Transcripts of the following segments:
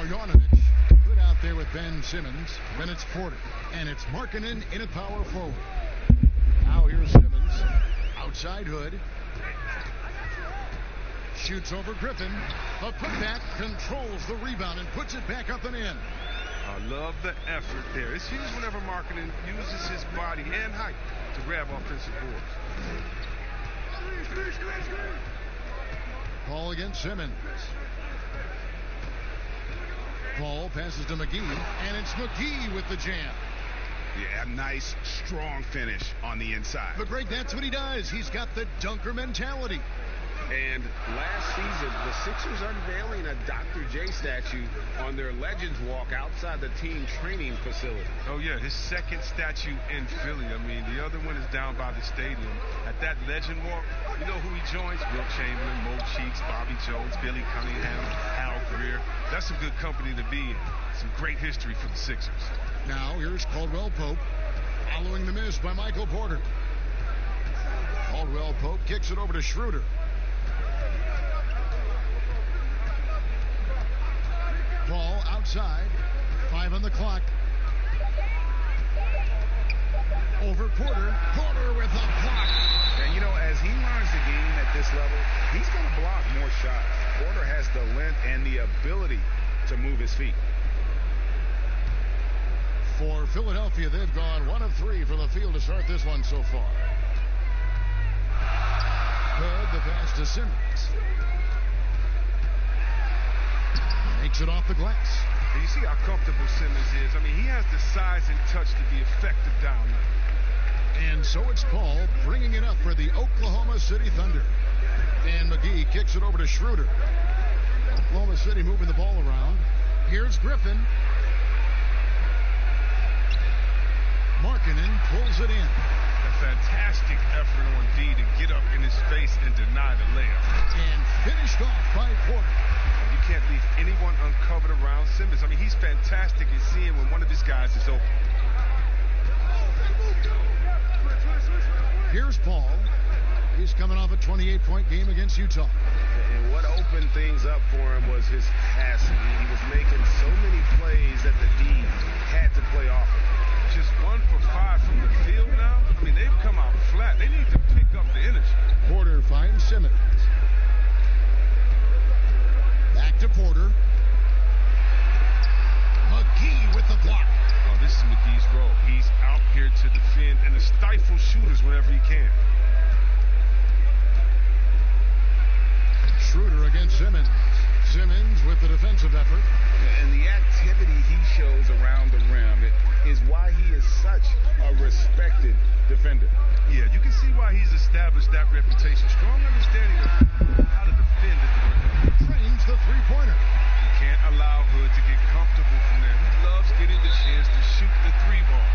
Marjanovic. Good out there with Ben Simmons. Then it's Porter. And it's Markkanen in at power forward. Now here's Simmons. Outside Hood. Shoots over Griffin. A putback, controls the rebound and puts it back up and in. I love the effort there. It's huge whenever Markkanen uses his body and height to grab offensive boards. Paul against Simmons. Paul passes to McGee, and it's McGee with the jam. Yeah, a nice, strong finish on the inside. But Greg, that's what he does. He's got the dunker mentality. And last season, the Sixers unveiling a Dr. J statue on their Legends Walk outside the team training facility. Oh, yeah, his second statue in Philly. I mean, the other one is down by the stadium. At that Legend Walk, you know who he joins? Wilt Chamberlain, Mo Cheeks, Bobby Jones, Billy Cunningham, Hal Greer. That's some good company to be in. Some great history for the Sixers. Now, here's Caldwell Pope, following the miss by Michael Porter. Caldwell Pope kicks it over to Schroeder. Ball outside. 5 on the clock. Over Porter. Porter with a block. And, you know, as he learns the game at this level, he's going to block more shots. Porter has the length and the ability to move his feet. For Philadelphia, they've gone 1 of 3 from the field to start this one so far. Good, the pass to Simmons. Makes it off the glass. And you see how comfortable Simmons is. I mean, he has the size and touch to be effective down there. And so it's Paul bringing it up for the Oklahoma City Thunder. Dan McGee kicks it over to Schroeder. Oklahoma City moving the ball around. Here's Griffin. Markkanen pulls it in. A fantastic effort on D to get up in his face and deny the layup. And finished off by Porter. You can't leave anyone uncovered around Simmons. I mean, he's fantastic at seeing when one of his guys is open. Here's Paul. He's coming off a 28-point game against Utah. And what opened things up for him was his passing. He was making so many plays that the D had to play off of. Just 1 for 5 from the field now. I mean, they've come out flat. They need to pick up the energy. Porter finds Simmons. Back to Porter. McGee with the block. Oh, this is McGee's role. He's out here to defend and to stifle shooters whenever he can. Schroeder against Simmons. Simmons with the defensive effort. And the activity he shows around the rim is why he is such a respected defender. Yeah, you can see why he's established that reputation. Strong understanding of how to defend at the rim. Trains the three-pointer. You can't allow Hood to get comfortable from there. He loves getting the chance to shoot the 3-ball.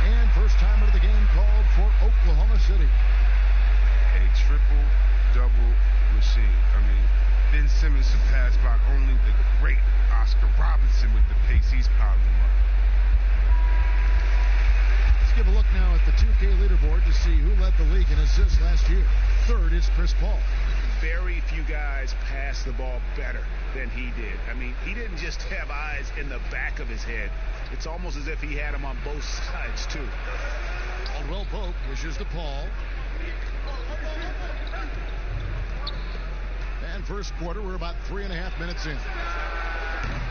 And first timer of the game called for Oklahoma City. A triple-double machine. I mean, Ben Simmons surpassed by only the great Oscar Robertson with the pace he's piling up. Let's give a look now at the 2K leaderboard to see who led the league in assists last year. Third is Chris Paul. Very few guys pass the ball better than he did. I mean, he didn't just have eyes in the back of his head. It's almost as if he had them on both sides, too. Caldwell Pope wishes to Paul. And first quarter, we're about 3.5 minutes in.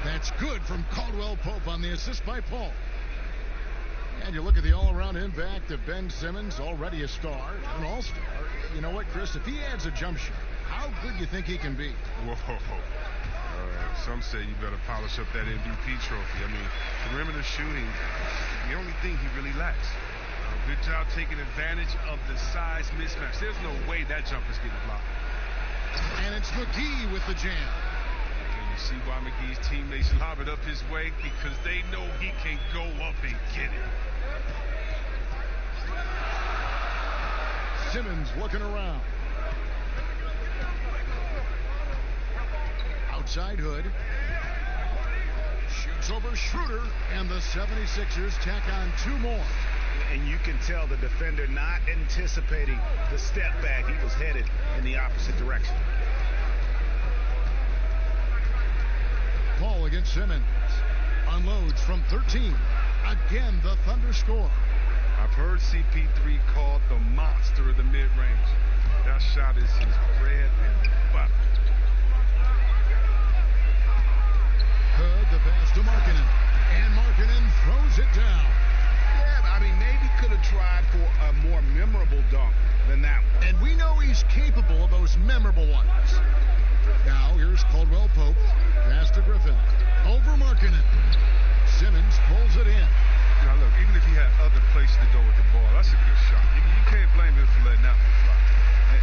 That's good from Caldwell Pope on the assist by Paul. And you look at the all-around impact of Ben Simmons, already a star, an all-star. You know what, Chris? If he adds a jump shot, how good do you think he can be? Whoa. Some say you better polish up that MVP trophy. I mean, perimeter shooting, the only thing he really lacks. Good job taking advantage of the size mismatch. There's no way that jumper's getting blocked. And it's McGee with the jam. And you see why McGee's teammates lob it up his way, because they know he can go up and get it. Simmons looking around. Outside Hood. Shoots over Schroeder, and the 76ers tack on 2 more. And you can tell the defender not anticipating the step back. He was headed in the opposite direction. Paul against Simmons. Unloads from 13. Again, the Thunder score. I've heard CP3 called the monster of the mid-range. That shot is his bread and butter. Hood, the pass to Markkanen. And Markkanen throws it down. Yeah, I mean, maybe could have tried for a more memorable dunk than that one. And we know he's capable of those memorable ones. Now, here's Caldwell Pope. Pass to Griffin. Over Markkanen. Simmons pulls it in. Now, look, even if he had other places to go with the ball, that's a good shot. You can't blame him for letting that one fly.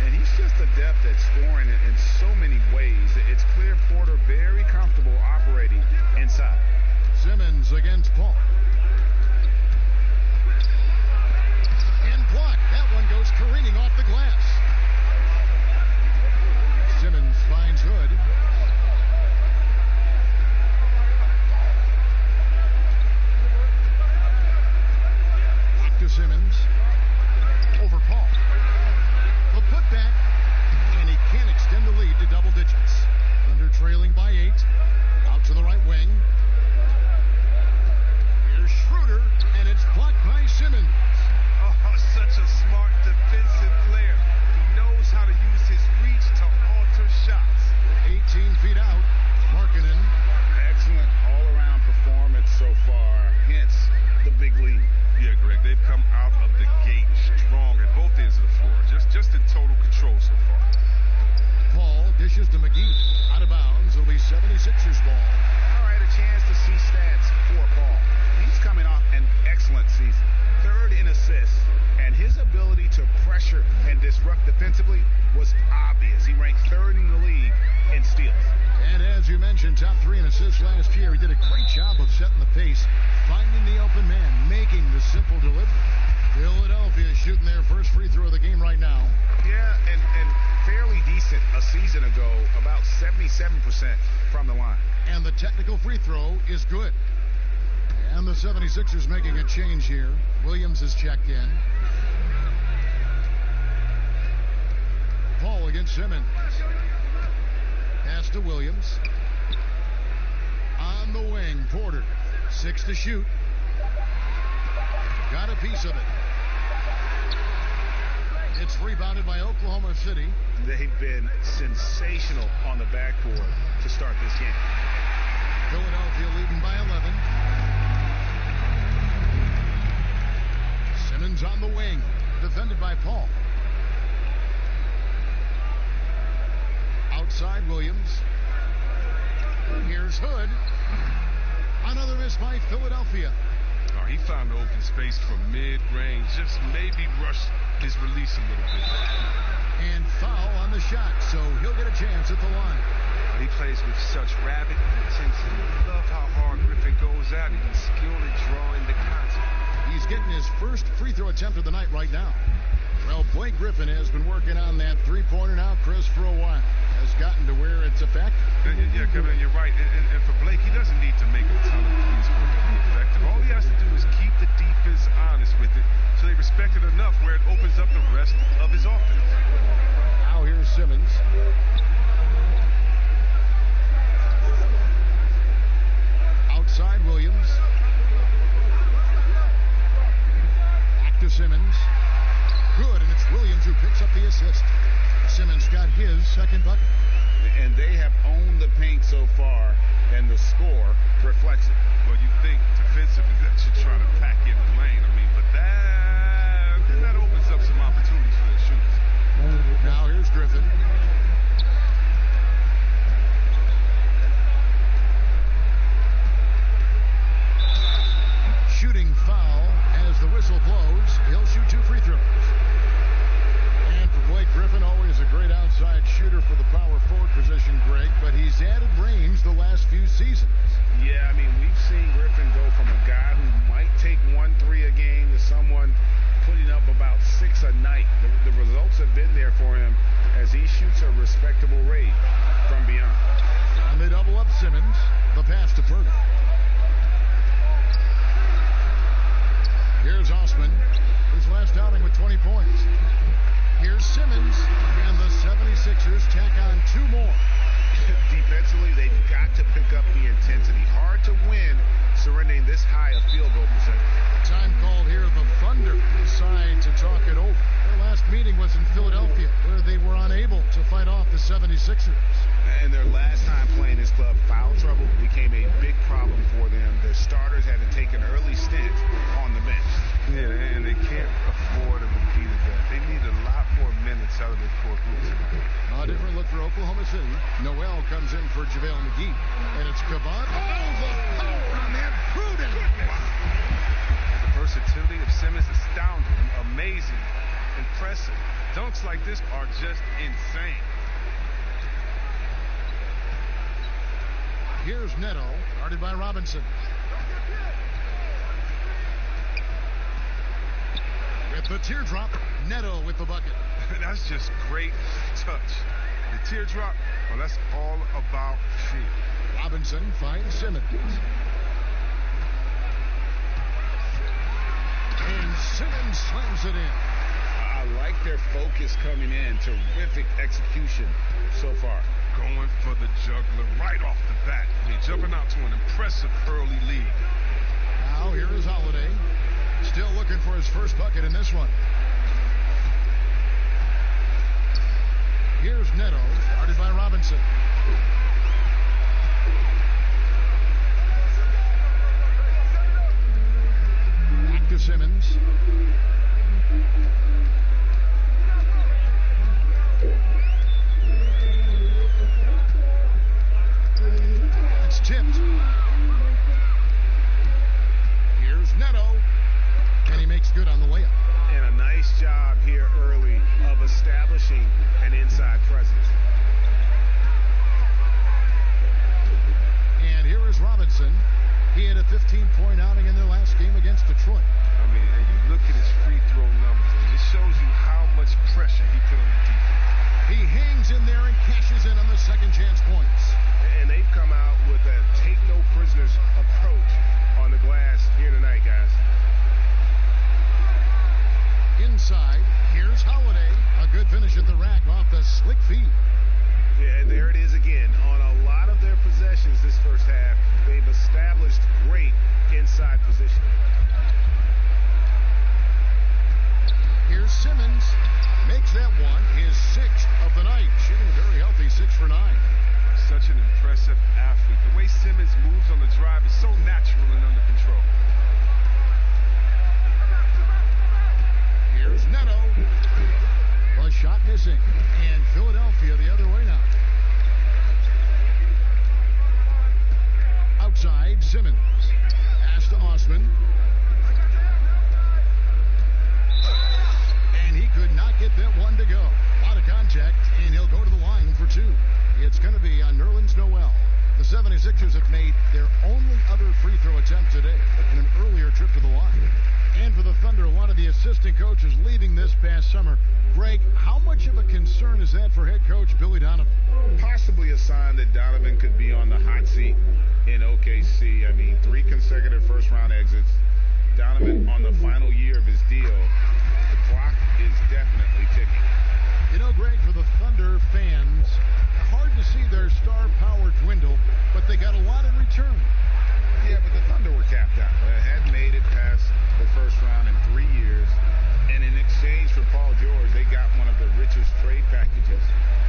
And he's just adept at scoring in so many ways. It's clear Porter very comfortable operating inside. Simmons against Paul. And blocked. That one goes careening off the glass. Simmons finds Hood. Back to Simmons. Over Paul. The putback. And he can't extend the lead to double digits. Thunder trailing by 8. Out to the right wing. Here's Schroeder. And it's blocked by Simmons. Oh, such a smart defensive player. He knows how to use his reach to alter shots. 18 feet out. Markkanen. Excellent all-around performance so far. Hence the big lead. Yeah, Greg, they've come out of the gate strong at both ends of the floor. Just in total control so far. Paul dishes to McGee. Out of bounds. It'll be 76ers ball. All right, a chance to see stats for Paul. He's coming off an excellent season. 3rd in assists, and his ability to pressure and disrupt defensively was obvious. He ranked 3rd in the league in steals. And as you mentioned, top 3 in assists last year. He did a great job of setting the pace, finding the open man, making the simple delivery. Philadelphia shooting their first free throw of the game right now. Yeah, and fairly decent a season ago, about 77% from the line. And the technical free throw is good. And the 76ers making a change here. Williams is checked in. Paul against Simmons. Pass to Williams. On the wing, Porter. 6 to shoot. Got a piece of it. It's rebounded by Oklahoma City. They've been sensational on the backboard to start this game. Philadelphia leading by 11. Simmons on the wing, defended by Paul. Outside Williams. Here's Hood. Another miss by Philadelphia. Oh, he found the open space from mid-range. Just maybe rushed his release a little bit. And foul on the shot, so he'll get a chance at the line. He plays with such rabid intensity. Love how hard Griffin goes at it. He's skilled at drawing the contact. He's getting his first free throw attempt of the night right now. Well, Blake Griffin has been working on that three-pointer now, Chris, for a while. Has gotten to where it's effective. Yeah, Kevin, you're right. And for Blake, he doesn't need to make a ton of threes for it to be effective. All he has to do is keep the defense honest with it so they respect it enough where it opens up the rest of his offense. Now here's Simmons. Outside Williams. Back to Simmons. Good, and it's Williams who picks up the assist. Simmons got his second bucket. And they have owned the paint so far, and the score reflects it. Well, you think defensively that should try to pack in the lane. I mean, but that opens up some opportunities for the shooters. Now here's Griffin. Shooting foul as the whistle blows. He'll shoot 2 free throws. And for Blake Griffin, always a great outside shooter for the power forward position, Greg, but he's added range the last few seasons. Yeah, I mean, we've seen Griffin go from a guy who might take 1 3 a game to someone putting up about 6 a night. The results have been there for him as he shoots a respectable rate from beyond. And they double up Simmons. The pass to Purdy. Here's Osman, his last outing with 20 points. Here's Simmons, and the 76ers tack on 2 more. Defensively, they've got to pick up the intensity. Hard to win surrendering this high a field goal percentage. Time called here. The Thunder decide to talk it over. Their last meeting was in Philadelphia, where they were unable to fight off the 76ers. And their last time playing this club, foul trouble became a big problem for them. Their starters had to take an early stint on the bench. Yeah, and they can't afford a repeat of that. They need a lot more minutes out of their core groups. A different look for Oklahoma City. Noel comes in for JaVale McGee. And it's Caban. Oh, the power on that. Pruden. The versatility of Simmons is astounding, amazing, impressive. Dunks like this are just insane. Here's Neto, guarded by Robinson. With the teardrop, Neto with the bucket. That's just great touch. The teardrop, well, that's all about feel. Robinson finds Simmons. And Simmons slams it in. I like their focus coming in. Terrific execution so far. Going for the juggler right off the bat. Jumping out to an impressive early lead. Now here is Holiday. Still looking for his first bucket in this one. Here's Neto, guarded by Robinson. Back to Simmons. It's tipped. Here's Neto. And he makes good on the layup. And a nice job here early of establishing an inside presence. And here is Robinson. He had a 15-point outing in their last game against Detroit. I mean, and you look at his free throw numbers, and it shows you how much pressure he put on the defense. He hangs in there and cashes in on the second chance points. And they've come out with a take-no-prisoners approach on the glass here tonight, guys. Inside, here's Holiday. A good finish at the rack off the slick feed. Yeah, and there it is again. On a lot of their possessions this first half, they've established great inside position. Here's Simmons. Makes that one his sixth of the night. Shooting very healthy, 6 for 9. Such an impressive athlete. The way Simmons moves on the drive is so natural and under control. Here's Neto. A shot missing. And Philadelphia the other way now. Outside, Simmons. Pass to Osman. And he could not get that one to go. A lot of contact, and he'll go to the line for 2. It's going to be on Nerlens Noel. The 76ers have made their only other free throw attempt today in an earlier trip to the line. And for the Thunder, one of the assistant coaches leaving this past summer. Greg, how much of a concern is that for head coach Billy Donovan? Possibly a sign that Donovan could be on the hot seat in OKC. I mean, 3 consecutive first-round exits. Donovan on the final year of his deal. The clock is definitely ticking. You know, Greg, for the Thunder fans, hard to see their star power dwindle, but they got a lot in return. Yeah, but the Thunder were capped out. Hadn't made it past the first round in 3 years. And in exchange for Paul George, they got one of the richest trade packages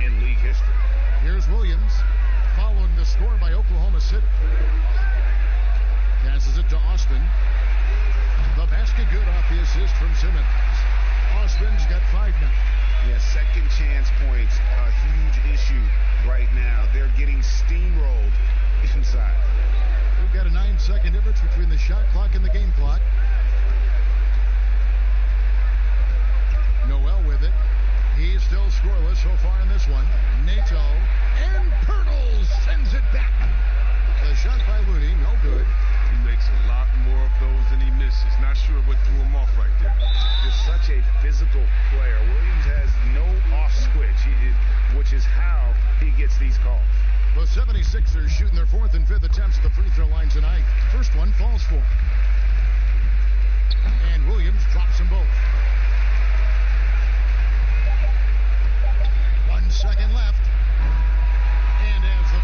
in league history. Here's Williams, following the score by Oklahoma City. Passes it to Osman. The basket good off the assist from Simmons. Osman's got 5 now. Yeah, second chance points, a huge issue right now. They're getting steamrolled inside. We've got a 9-second difference between the shot clock and the game clock. Noel with it. He's still scoreless so far in this one. Nato. And Pirtle sends it back. The shot by Looney, no good. He makes a lot more of those than he misses. Not sure what threw him off right there. Just such a physical player. Williams has no off switch, which is how he gets these calls. The 76ers shooting their 4th and 5th attempts at the free throw line tonight. First one falls for him. And Williams drops them both. 1 second left. And as the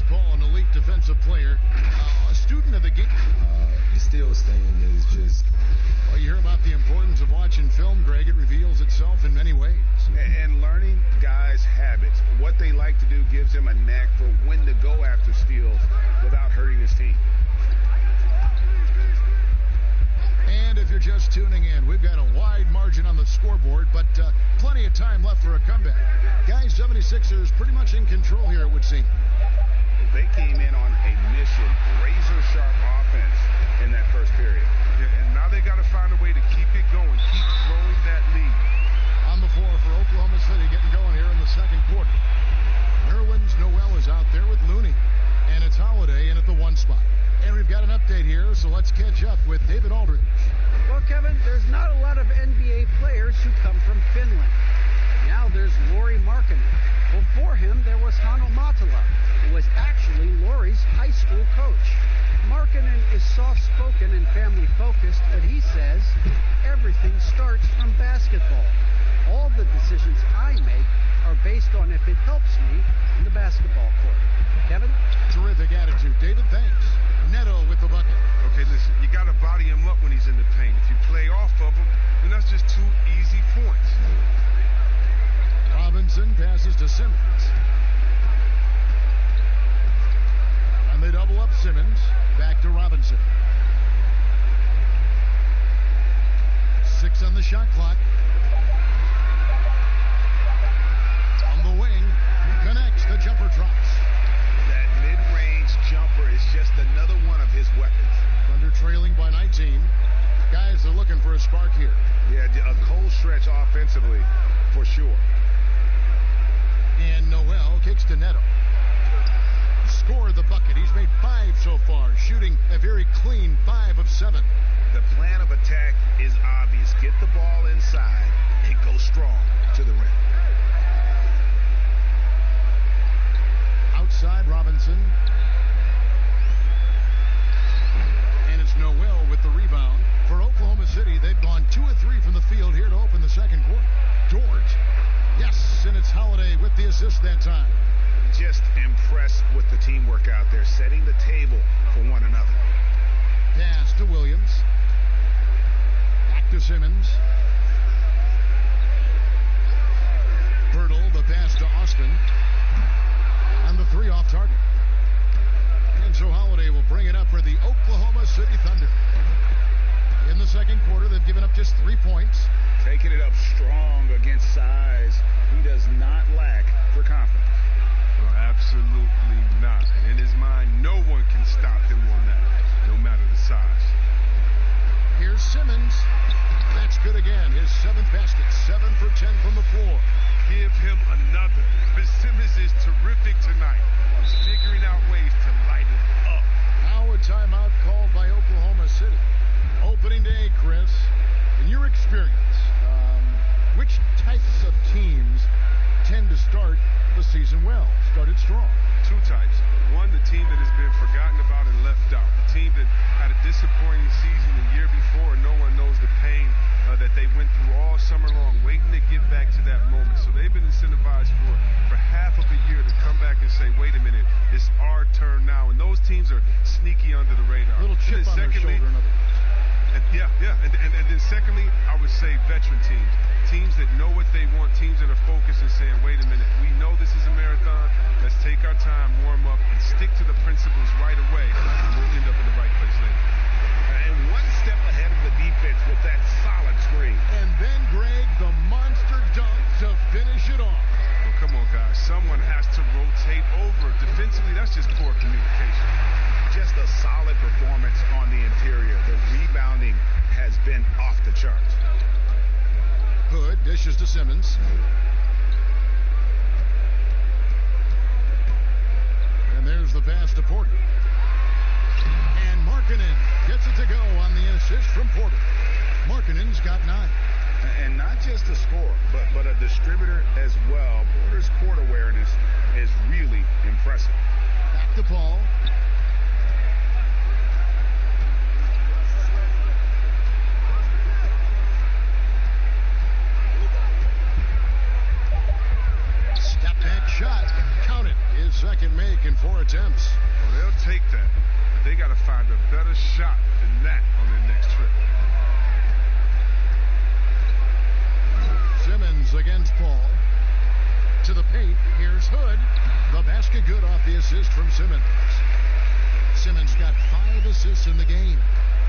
Paul, an elite defensive player, a student of the game. The steals thing is just... Well, you hear about the importance of watching film, Greg. It reveals itself in many ways. And learning guys' habits, what they like to do, gives him a knack for when to go after steals without hurting his team. And if you're just tuning in, we've got a wide margin on the scoreboard, but plenty of time left for a comeback. Guys, 76ers pretty much in control here, it would seem. They came in on a mission, razor-sharp offense in that first period. Yeah, and now they got to find a way to keep it going, keep growing that lead. On the floor for Oklahoma City, getting going here in the second quarter. Nerlens Noel is out there with Looney, and it's Holiday in at the 1 spot. And we've got an update here, so let's catch up with David Aldridge. Well, Kevin, there's not a lot of NBA players who come from Finland. Now there's Lauri Markkanen. Before him, there was Hanno Matala, who was actually Lauri's high school coach. Markkanen is soft-spoken and family-focused, but he says everything starts from basketball. All the decisions I make are based on if it helps me in the basketball court. Kevin? Terrific attitude. David, thanks. Neto with the bucket. Okay, listen, you got to body him up when he's in the paint. If you play off of him, then that's just 2 easy points. Robinson passes to Simmons. And they double up Simmons. Back to Robinson. 6 on the shot clock. On the wing. Connects. The jumper drops. That mid-range jumper is just another one of his weapons. Thunder trailing by 19. Guys are looking for a spark here. Yeah, a cold stretch offensively for sure. And Noel kicks to Neto. Scored the bucket. He's made 5 so far, shooting a very clean 5 of 7. The plan of attack is obvious. Get the ball inside and go strong to the rim. Outside Robinson. And it's Noel with the rebound. For Oklahoma City, they've gone 2 of 3 from the field here to open the second quarter. Dort. Yes, and it's Holiday with the assist that time. Just impressed with the teamwork out there, setting the table for one another. Pass to Williams. Back to Simmons. Birtle, the pass to Austin. And the 3 off target. And so Holiday will bring it up for the Oklahoma City Thunder. In the second quarter, they've given up just 3 points. Taking it up strong against size. He does not lack for confidence. No, absolutely not. And in his mind, no one can stop him on that, no matter the size. Here's Simmons. That's good again. His 7th basket. 7 for 10 from the floor. Give him another. But Simmons is terrific tonight. He's figuring out ways to light it up. Now a timeout called by Oklahoma City. Opening day, Chris. In your experience, which types of teams tend to start the season well, started strong? 2 types. One, the team that has been forgotten about and left out. The team that had a disappointing season the year before, and no one knows the pain that they went through all summer long, waiting to get back to that moment. So they've been incentivized for half of a year to come back and say, wait a minute, it's our turn now. And those teams are sneaky under the radar. A little chip on their shoulder, in other words. And then secondly, I would say veteran teams. Teams that know what they want, teams that are focused and saying, wait a minute, we know this is a marathon. Let's take our time, warm up, and stick to the principles right away. And we'll end up in the right place later. And one step ahead of the defense with that solid screen. And then, Greg, the monster dunk to finish it off. Oh, come on, guys. Someone has to rotate over. Defensively, that's just poor communication. Just a solid performance on the interior. The rebounding has been off the charts. Hood dishes to Simmons. And there's the pass to Porter. And Markkanen gets it to go on the assist from Porter. Markkanen's got 9. And not just a scorer, but a distributor as well. Porter's court awareness is really impressive. Back to Paul. Step back shot. Count it. His second make and for a attempts. Well, they'll take that, but they got to find a better shot than that on their next trip. Simmons against Paul. To the paint. Here's Hood. The basket good off the assist from Simmons. Simmons got 5 assists in the game.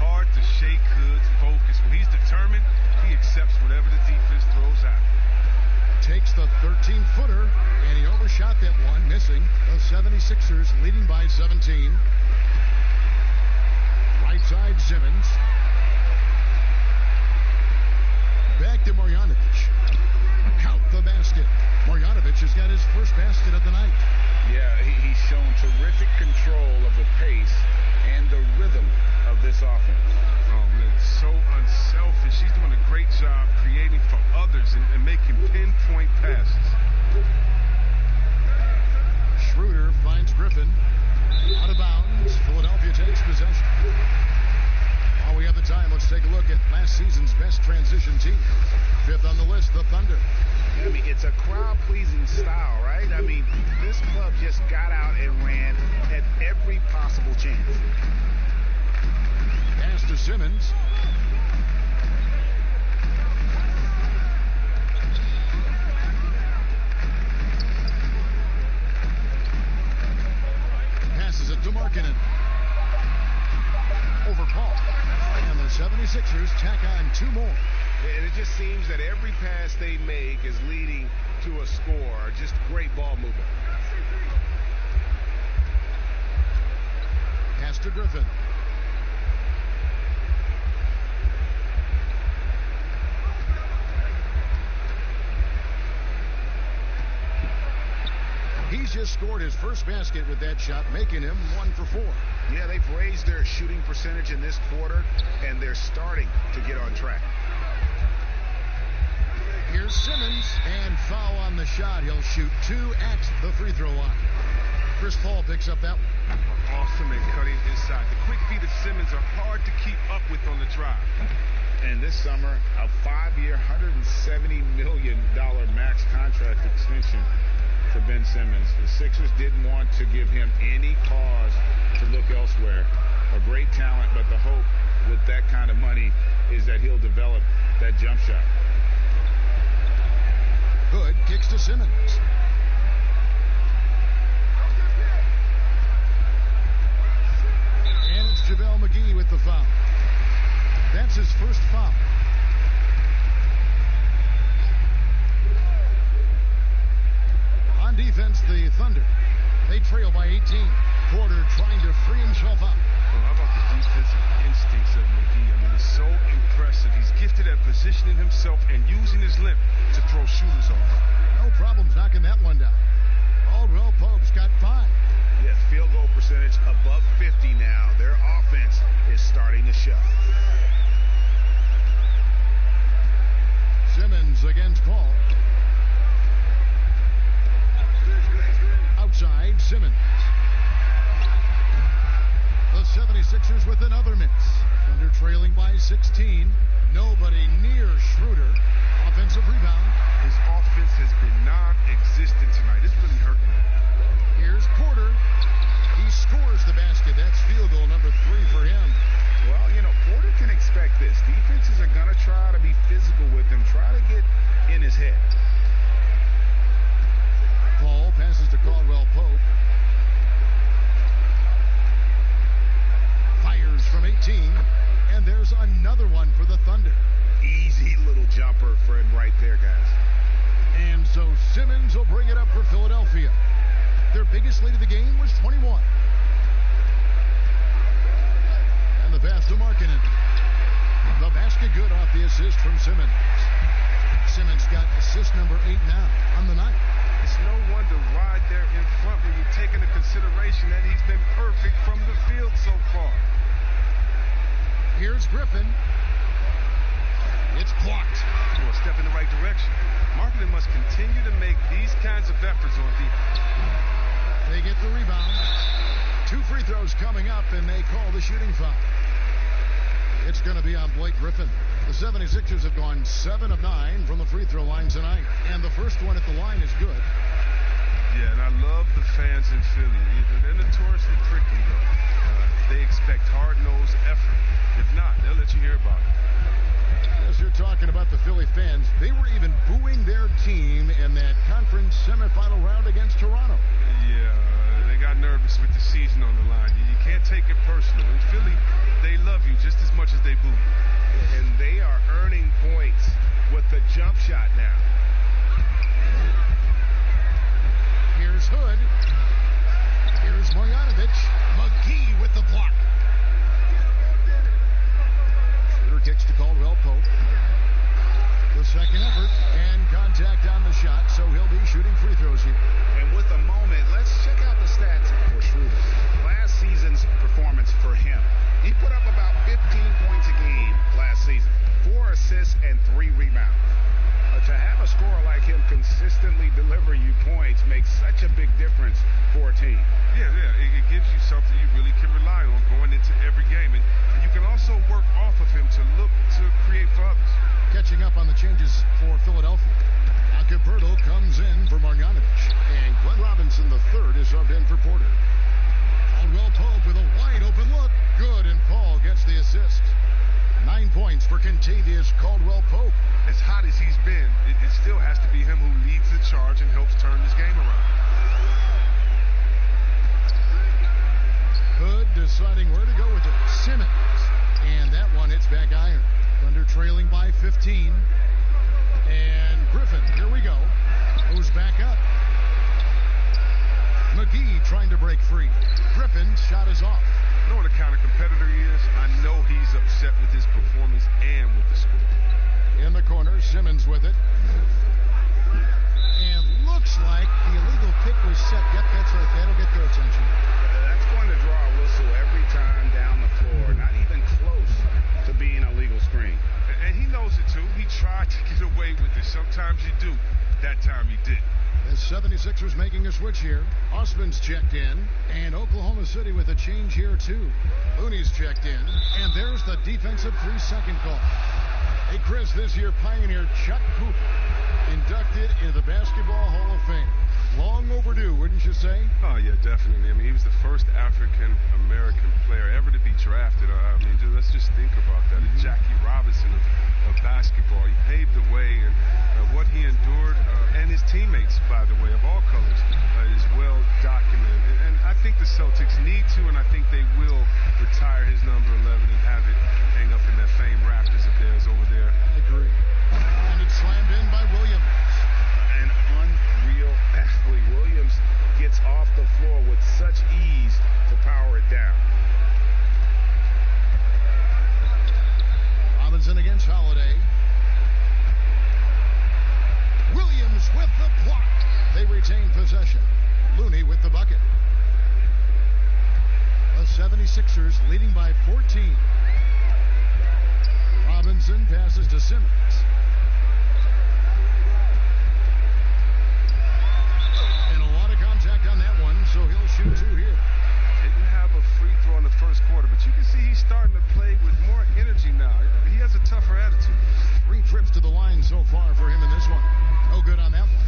Hard to shake Hood's focus. When he's determined, he accepts whatever the defense throws at him. Takes the 13-footer, and he overshot that one, missing. The 76ers leading by 17. Right side, Simmons. Back to Marjanovic. Count the basket. Marjanovic has got his first basket of the night. Yeah, he's shown terrific control of the pace and the rhythm of this offense. Oh, man, so unselfish. He's doing a great job creating for others and making pinpoint passes. Schroeder finds Griffin. Out of bounds. Philadelphia takes possession. While we have the time, let's take a look at last season's best transition team. 5th on the list, the Thunder. I mean, it's a crowd-pleasing style, right? I mean, this club just got out and ran at every possible chance. Pass to Simmons. Passes it to Markkanen. Over Paul. And the 76ers tack on 2 more. And it just seems that every pass they make is leading to a score. Just great ball movement. Pass to Griffin. He's just scored his first basket with that shot, making him 1 for 4. Yeah, they've raised their shooting percentage in this quarter, and they're starting to get on track. Here's Simmons, and foul on the shot. He'll shoot 2 at the free throw line. Chris Paul picks up that one. Awesome and cutting inside. The quick feet of Simmons are hard to keep up with on the drive. And this summer, a 5-year, $170 million max contract extension for Ben Simmons. The Sixers didn't want to give him any cause to look elsewhere. A great talent, but the hope with that kind of money is that he'll develop that jump shot. Hood kicks to Simmons. And it's JaVale McGee with the foul. That's his first foul. On defense, the Thunder. They trail by 18. Porter trying to free himself up. Well, how about the defensive instincts of McGee? I mean, it's so impressive. He's gifted at positioning himself and using his length to throw shooters off. No problems knocking that one down. Caldwell Pope's got 5. Yeah, field goal percentage above 50 now. Their offense is starting to show. Simmons against Paul. Outside, Simmons. The 76ers with another miss. Thunder trailing by 16. Nobody near Schroeder. Offensive rebound. His offense has been non-existent tonight. It's really hurting him. Here's Porter. He scores the basket. That's field goal number 3 for him. Well, you know, Porter can expect this. Defenses are going to try to be physical with him, try to get in his head. Paul passes to Caldwell Pope. Fires from 18. And there's another one for the Thunder. Easy little jumper for him right there, guys. And so Simmons will bring it up for Philadelphia. Their biggest lead of the game was 21. And the pass to Markkanen. The basket good off the assist from Simmons. Simmons got assist number 8 now on the night. It's no wonder right there in front when you take into consideration that he's been perfect from the field so far. Here's Griffin. It's blocked. Well, a step in the right direction. Markkanen must continue to make these kinds of efforts on defense. They get the rebound. 2 free throws coming up, and they call the shooting foul. It's going to be on Blake Griffin. The 76ers have gone 7 of 9 from the free throw line tonight. And the first one at the line is good. Yeah, and I love the fans in Philly. They're notoriously prickly, though. They expect hard-nosed effort. If not, they'll let you hear about it. As you're talking about the Philly fans, they were even booing their team in that conference semifinal round against Toronto. Yeah, they got nervous with the season on the line. You can't take it personal. In Philly, they love you just as much as they boo you. And they are earning points with the jump shot now. Here's Hood. Here's Marjanovic. McGee with the block. Schroeder kicks to Caldwell Pope. The second effort and contact on the shot, so he'll be shooting free throws here. And with a moment, let's check out the stats for Schroeder. Last season's performance for him. He put up about 15 points a game last season, 4 assists and 3 rebounds. To have a scorer like him consistently deliver you points makes such a big difference for a team. Yeah, it gives you something you really can rely on going into every game. And you can also work off of him to look to create for others. Catching up on the changes for Philadelphia. Acaberto comes in for Marjanovic. And Glenn Robinson III is subbed in for Porter. Caldwell Pope with a wide open look. Good, and Paul gets the assist. 9 points for Kentavious Caldwell Pope. As hot as he's been, it still has to be him who leads the charge and helps turn this game around. Hood deciding where to go with it. Simmons. And that one hits back iron. Thunder trailing by 15. And Griffin, here we go. Goes back up. McGee trying to break free. Griffin's shot is off. You know what a counter competitor he is? I know he's upset with his performance and with the score. In the corner, Simmons with it. And looks like the illegal pick was set. Yep, that's right. That'll get their attention. That's going to draw a whistle every time down the floor. Not even close to being a legal screen. And he knows it, too. He tried to get away with it. Sometimes you do. That time he did. The 76ers making a switch here. Osman's checked in. And Oklahoma City with a change here, too. Looney's checked in. And there's the defensive 3-second call. Hey, Chris, this year pioneer Chuck Cooper inducted into the Basketball Hall of Fame. Long overdue, wouldn't you say? Oh, yeah, definitely. I mean, he was the first African-American player ever to be drafted. I mean, let's just think about that. The Jackie Robinson of basketball. He paved the way, and what he endured, and his teammates, by the way, of all colors, is well documented. And I think the Celtics need to, and I think they will retire his number 11 and have it hang up in that famed Raptors of theirs over there. I agree. And it's slammed in by Williams. An unreal athlete. Williams gets off the floor with such ease to power it down. Robinson against Holiday. Williams with the block. They retain possession. Looney with the bucket. The 76ers leading by 14. Robinson passes to Simmons. And a lot of contact on that one, so he'll shoot 2 here. Didn't have a free throw in the first quarter, but you can see he's starting to play with more energy now. He has a tougher attitude. 3 trips to the line so far for him in this one. No good on that one.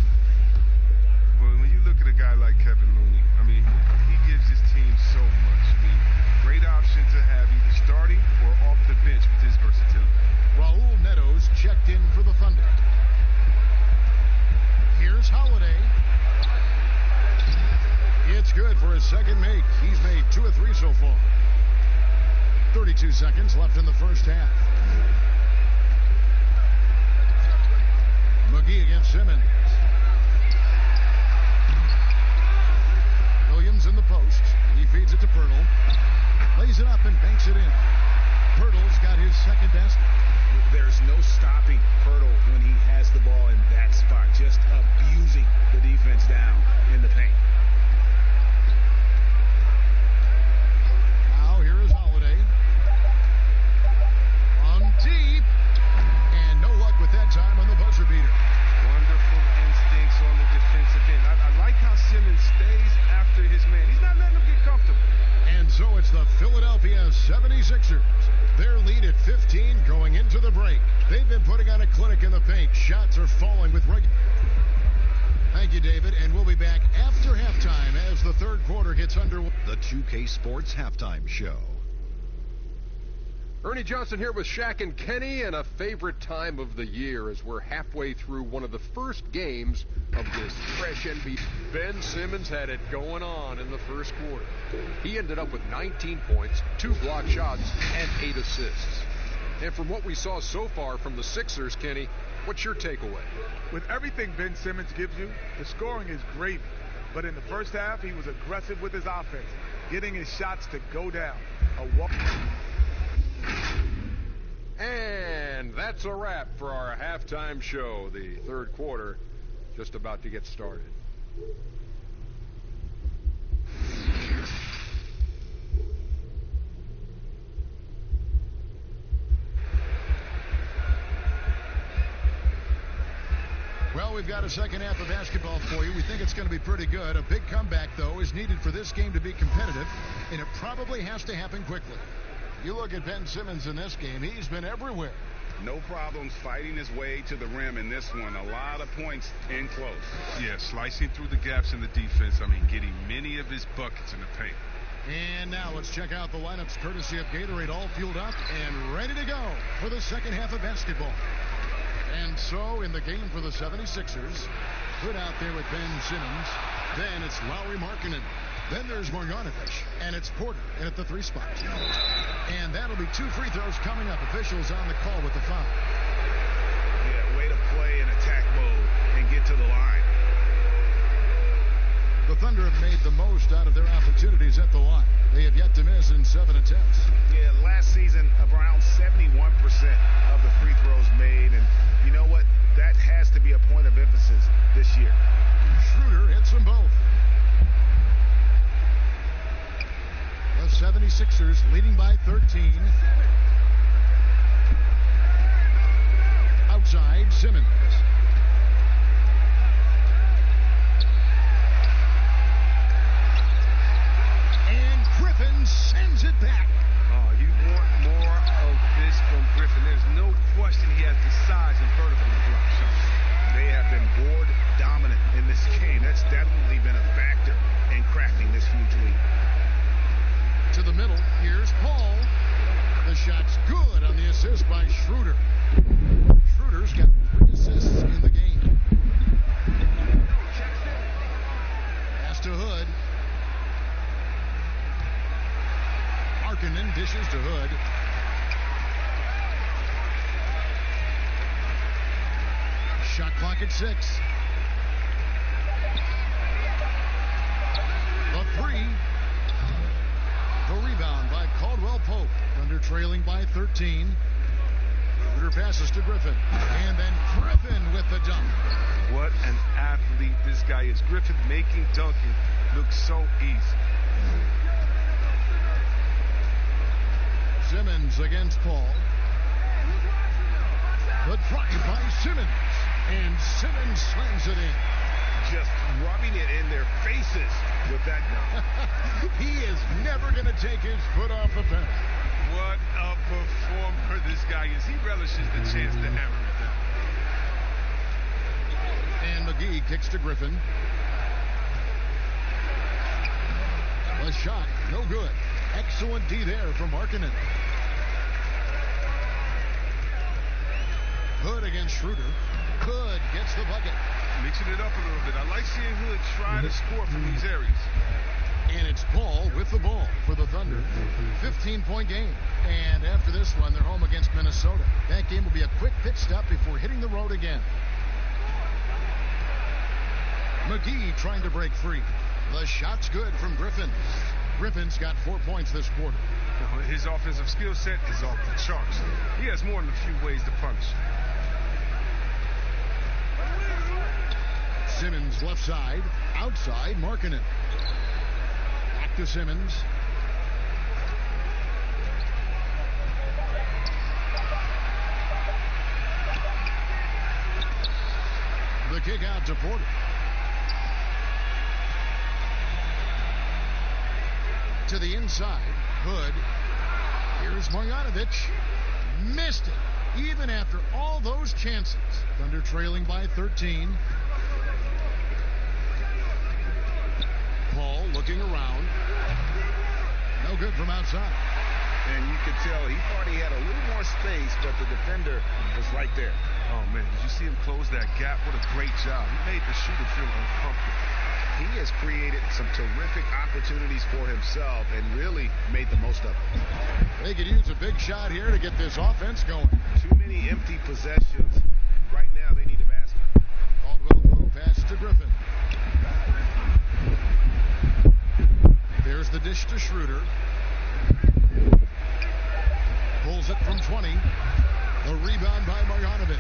Well, when you look at a guy like Kevin Looney, I mean, he gives his team so much. I mean, great option to have either starting or off the bench with his versatility. Raul Netos checked in for the Thunder. Here's Holiday. It's good for his second make. He's made 2 of 3 so far. 32 seconds left in the first half. McGee against Simmons. Williams in the post. He feeds it to Pirtle. Lays it up and banks it in. Pirtle's got his second basket. There's no stopping Pirtle when he has the ball in that spot. Just abusing the defense down in the paint. Now here is Holiday. From deep. And no luck with that time on the buzzer beater. Wonderful instincts on the defensive end. I like how Simmons stays after his man. He's not letting him get comfortable. And so it's the Philadelphia 76ers. Their lead at 15 going into the break. They've been putting on a clinic in the paint. Shots are falling with regular. Thank you, David. And we'll be back after halftime as the third quarter gets underway. The 2K Sports Halftime Show. Ernie Johnson here with Shaq and Kenny, and a favorite time of the year as we're halfway through one of the first games of this fresh NBA. Ben Simmons had it going on in the first quarter. He ended up with 19 points, 2 block shots, and 8 assists. And from what we saw so far from the Sixers, Kenny, what's your takeaway? With everything Ben Simmons gives you, the scoring is gravy. But in the first half, he was aggressive with his offense, getting his shots to go down. And that's a wrap for our halftime show. The third quarter just about to get started. Well, we've got a second half of basketball for you. We think it's going to be pretty good. A big comeback, though, is needed for this game to be competitive, and it probably has to happen quickly. You look at Ben Simmons in this game, he's been everywhere. No problems fighting his way to the rim in this one. A lot of points in close. Yeah, slicing through the gaps in the defense. I mean, getting many of his buckets in the paint. And now let's check out the lineups courtesy of Gatorade, all fueled up and ready to go for the second half of basketball. And so in the game for the 76ers, Hood out there with Ben Simmons. Then it's Lauri Markkanen. Then there's Marjanovic, and it's Porter in at the 3 spot. And that'll be 2 free throws coming up. Officials on the call with the foul. Yeah, way to play in attack mode and get to the line. The Thunder have made the most out of their opportunities at the line. They have yet to miss in 7 attempts. Yeah, last season, around 71% of the free throws made. And you know what? That has to be a point of emphasis this year. Schroeder hits them both. The 76ers leading by 13. Outside, Simmons. And Griffin sends it back. Oh, you want more of this from Griffin. There's no question he has the size and vertical to block shots. They have been board dominant in this game. That's definitely been a factor in cracking this huge lead. To the middle, here's Paul. The shot's good on the assist by Schroeder. Schroeder's got 3 assists in the game. Pass to Hood. Markkanen dishes to Hood. Shot clock at 6. The 3. The rebound by Caldwell Pope. Thunder trailing by 13. Schroeder passes to Griffin. And then Griffin with the dunk. What an athlete this guy is. Griffin making dunking look so easy. Simmons against Paul. Good drive by Simmons. And Simmons slams it in. Just rubbing it in their faces with that dunk. He is never going to take his foot off the pedal. What a performer this guy is. He relishes the chance to hammer it down. And McGee kicks to Griffin. The shot, no good. Excellent D there from Markkanen. Hood against Schroeder. Hood gets the bucket. Mixing it up a little bit. I like seeing Hood try to score from these areas. And it's Paul with the ball for the Thunder. 15-point game. And after this one, they're home against Minnesota. That game will be a quick pit stop before hitting the road again. McGee trying to break free. The shot's good from Griffin. Griffin's got 4 points this quarter. His offensive skill set is off the charts. He has more than a few ways to punish. Simmons left side. Outside, Markkanen. Back to Simmons. The kick out to Porter. To the inside, Hood. Here's Marjanovic. Missed it, even after all those chances. Thunder trailing by 13. looking around. No good from outside. And you could tell he thought he had a little more space, but the defender was right there. Oh, man, did you see him close that gap? What a great job. He made the shooter feel uncomfortable. He has created some terrific opportunities for himself and really made the most of it. They could use a big shot here to get this offense going. Too many empty possessions. Right now, they need a basket. Caldwell pass to Griffin. There's the dish to Schroeder. Pulls it from 20. The rebound by Marjanovic.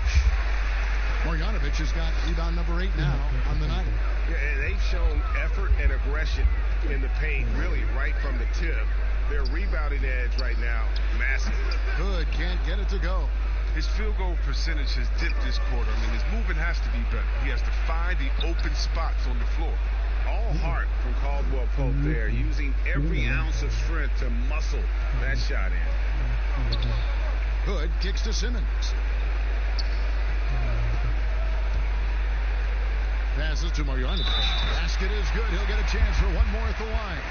Marjanovic has got rebound number 8 now on the night. Yeah, and they've shown effort and aggression in the paint, really right from the tip. Their rebounding edge right now, massive. Good, can't get it to go. His field goal percentage has dipped this quarter. I mean, his movement has to be better. He has to find the open spots on the floor. All heart from Caldwell Pope there, using every ounce of strength to muscle that shot in. Hood kicks to Simmons. Passes to Marjanovic. Basket is good. He'll get a chance for one more at the line.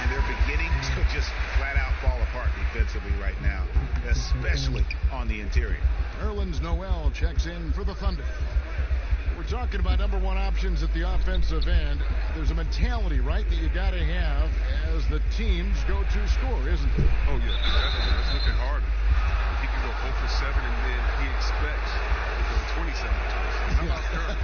And they're beginning to just flat out fall apart defensively right now, especially on the interior. Nerlens Noel checks in for the Thunder. We're talking about number one options at the offensive end. There's a mentality, right, that you got to have as the team's go-to scorer, isn't it? Oh, yeah, definitely. Let's look at Harden. He can go 0 for 7, and then he expects to go 27 for 27. How about Curry?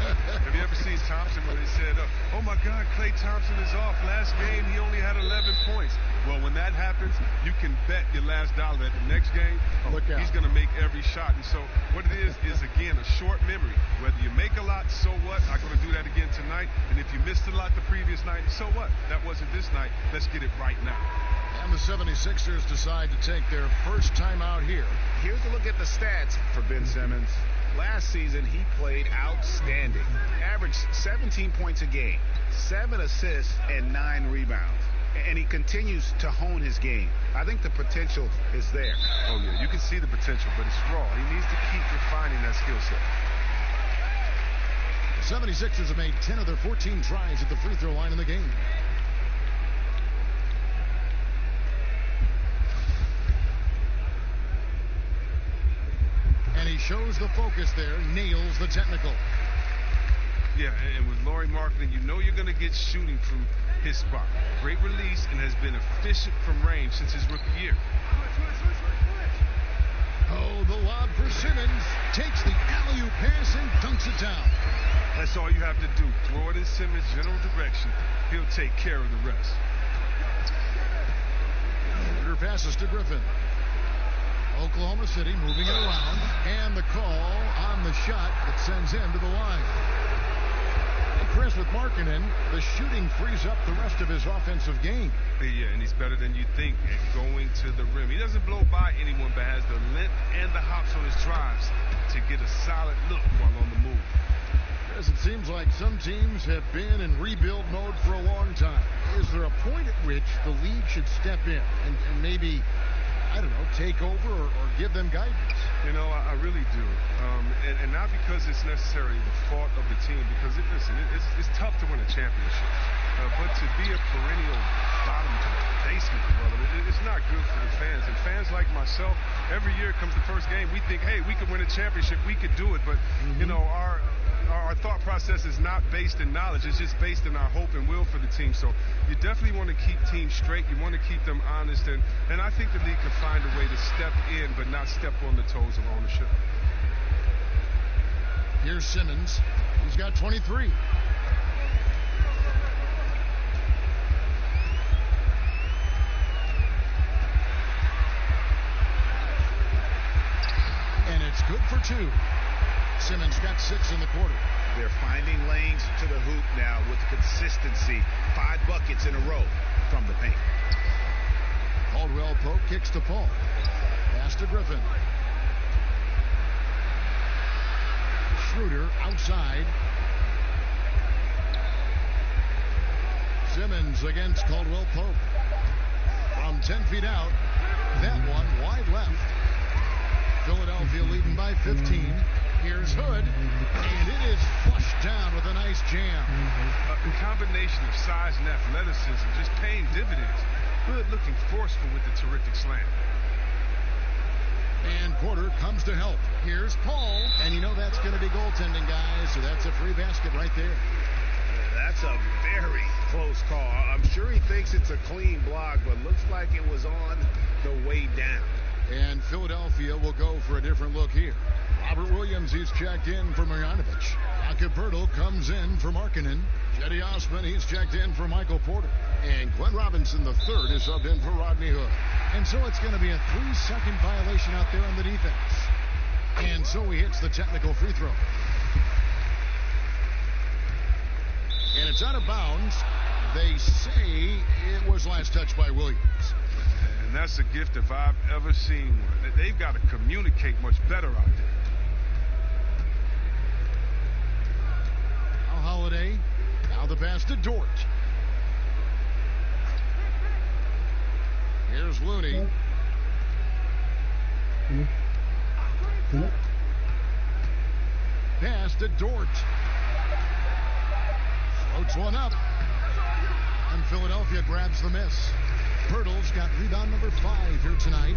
Have you ever seen Thompson when they said, oh, my God, Klay Thompson is off. Last game, he only had 11 points. Well, when that happens, you can bet your last dollar that the next game, he's going to make every shot. And so what it is, again, a short memory. Whether you make a lot, so what? I'm going to do that again tonight. And if you missed a lot the previous night, so what? That wasn't this night. Let's get it right now. And the 76ers decide to take their first time out here. Here's a look at the stats for Ben Simmons. Last season, he played outstanding. Averaged 17 points a game, 7 assists, and 9 rebounds. And he continues to hone his game. I think the potential is there. Oh, yeah, you can see the potential, but it's raw. He needs to keep refining that skill set. The 76ers have made 10 of their 14 tries at the free throw line in the game. And he shows the focus there, nails the technical. Yeah, and with Lauri Markkanen, you know you're going to get shooting from his spot. Great release and has been efficient from range since his rookie year. Oh, the lob for Simmons. Takes the alley-oop pass and dunks it down. That's all you have to do. Throw it in Simmons' general direction. He'll take care of the rest. Ritter passes to Griffin. Oklahoma City moving it around. And the call on the shot that sends him to the line. Chris, with Markkanen, the shooting frees up the rest of his offensive game. Yeah, and he's better than you think at going to the rim. He doesn't blow by anyone, but has the length and the hops on his drives to get a solid look while on the move. Chris, it seems like some teams have been in rebuild mode for a long time. Is there a point at which the league should step in and maybe, I don't know, take over or give them guidance? You know, I really do. And not because it's necessarily the fault of the team, because it's tough to win a championship. But to be a perennial bottom basement, brother, it's not good for the fans. And fans like myself, every year comes the first game, we think, hey, we could win a championship, we could do it. But, you know, our thought process is not based in knowledge. It's just based in our hope and will for the team. So you definitely want to keep teams straight. You want to keep them honest. And I think the league can find a way to step in but not step on the toes of ownership. Here's Simmons. He's got 23. And it's good for 2. Simmons got 6 in the quarter. They're finding lanes to the hoop now with consistency. 5 buckets in a row from the paint. Caldwell Pope kicks to Paul. Pass to Griffin. Schroeder outside. Simmons against Caldwell Pope. From 10 feet out. That one wide left. Philadelphia leading by 15. Here's Hood, and it is flushed down with a nice jam. A combination of size and athleticism just paying dividends. Hood looking forceful with the terrific slam. And Porter comes to help. Here's Paul, and you know that's going to be goaltending, guys, so that's a free basket right there. That's a very close call. I'm sure he thinks it's a clean block, but looks like it was on the way down. And Philadelphia will go for a different look here. Robert Williams, he's checked in for Marjanovic. Akapurtle comes in for Markkanen. Jetty Osman, he's checked in for Michael Porter. And Glenn Robinson, the third, is subbed in for Rodney Hood. And so it's going to be a 3-second violation out there on the defense. And so he hits the technical free throw. And it's out of bounds. They say it was last touched by Williams. And that's a gift if I've ever seen one. They've got to communicate much better out there. Now Holiday. Now the pass to Dort. Here's Looney. Pass to Dort. Floats one up. And Philadelphia grabs the miss. Pirtle's got rebound number 5 here tonight.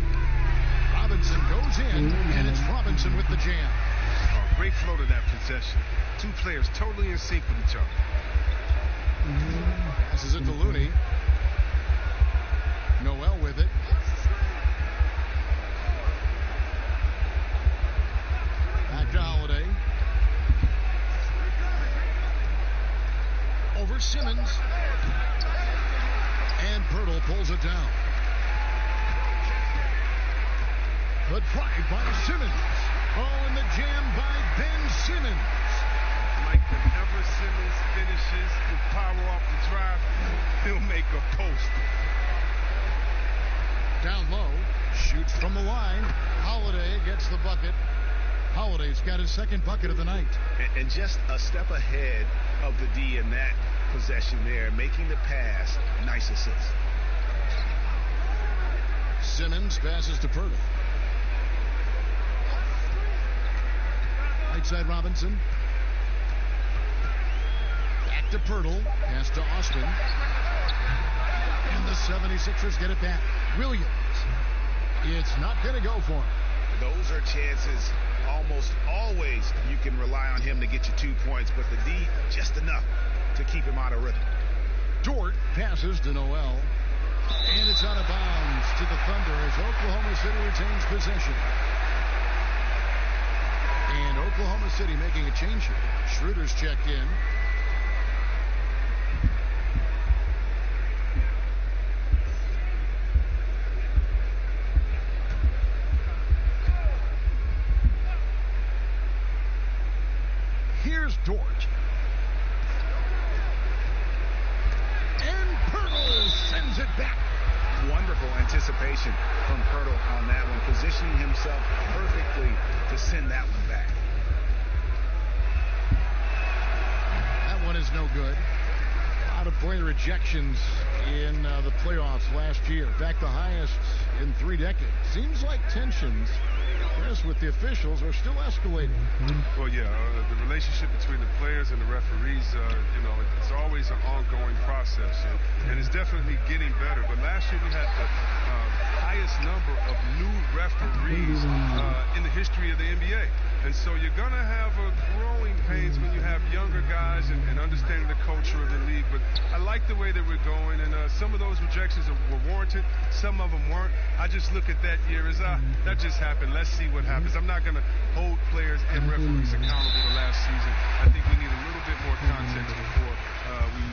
Robinson goes in, and it's Robinson with the jam. Oh, great flow to that possession. Two players totally in sync with each other. Passes it to Looney. Noel with it. Back to Holiday. Over Simmons. And Pirtle pulls it down. Good drive by Simmons. Oh, and the jam by Ben Simmons. Like whenever Simmons finishes with power off the drive, he'll make a post. Down low, shoots from the line. Holiday gets the bucket. Holiday's got his second bucket of the night. And just a step ahead of the D in that possession there, making the pass. Nice assist. Simmons passes to Pirtle. Right side Robinson. Back to Pirtle. Pass to Osman. And the 76ers get it back. Williams. It's not going to go for him. Those are chances almost always you can rely on him to get you 2 points, but the D just enough to keep him out of rhythm. Dort passes to Noel. And it's out of bounds to the Thunder as Oklahoma City retains possession. And Oklahoma City making a change here. Schroeder's checked in. Here's Dort. And Pirtle sends it back. Wonderful anticipation from Pirtle on that one, positioning himself perfectly to send that one back. That one is no good. A lot of point rejections in the playoffs last year. In fact, the highest in 3 decades. Seems like tensions, Chris, with the officials are still escalating. Well, yeah, the relationship between the players and the referees, it's always an ongoing process, and it's definitely getting better. But last year we had the highest number of new referees in the history of the NBA. And so you're going to have a growing pains when you have younger guys and understanding the culture of the league. But I like the way that we're going, and some of those rejections were warranted. Some of them weren't. I just look at that year as, that just happened. Let's see what happens. I'm not going to hold players and referees accountable to last season. I think we need a little bit more context before we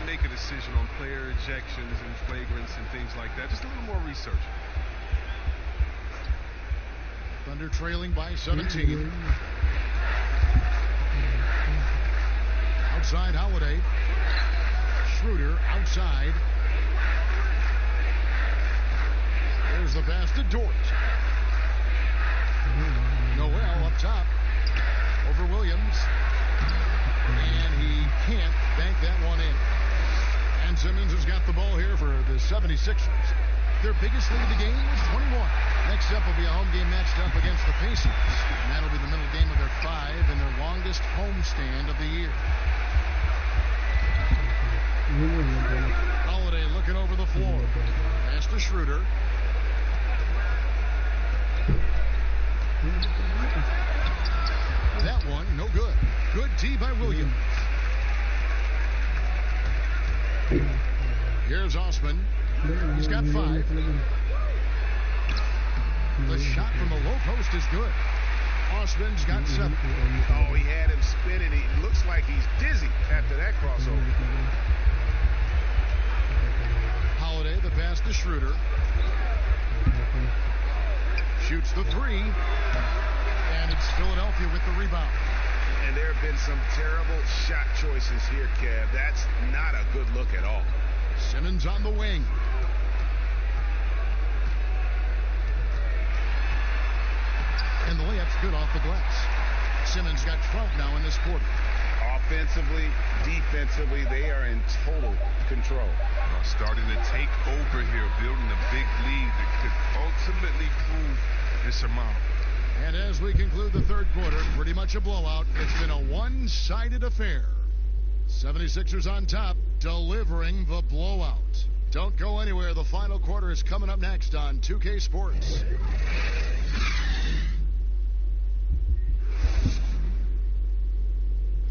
make a decision on player ejections and flagrants and things like that. Just a little more research. Thunder trailing by 17. Outside Holiday. Schroeder outside. There's the pass to Dort. Noel up top. Over Williams. And he can't bank that one in. And Simmons has got the ball here for the 76ers. Their biggest lead of the game was 21. Next up will be a home game matched up against the Pacers. And that'll be the middle game of their 5 and their longest homestand of the year. Holiday looking over the floor. Pass to Schroeder. That one, no good. Good D by Williams. Here's Osman. He's got 5. The shot from the low post is good. Osman's got 7. Oh, he had him spinning. He looks like he's dizzy after that crossover. Holiday, the pass to Schroeder. Shoots the 3. And it's Philadelphia with the rebound. And there have been some terrible shot choices here, Kev. That's not a good look at all. Simmons on the wing. And the layup's good off the glass. Simmons got 12 now in this quarter. Offensively, defensively, they are in total control. Starting to take over here, building a big lead that could ultimately prove insurmountable. And as we conclude the third quarter, pretty much a blowout. It's been a one-sided affair. 76ers on top, delivering the blowout. Don't go anywhere. The final quarter is coming up next on 2K Sports.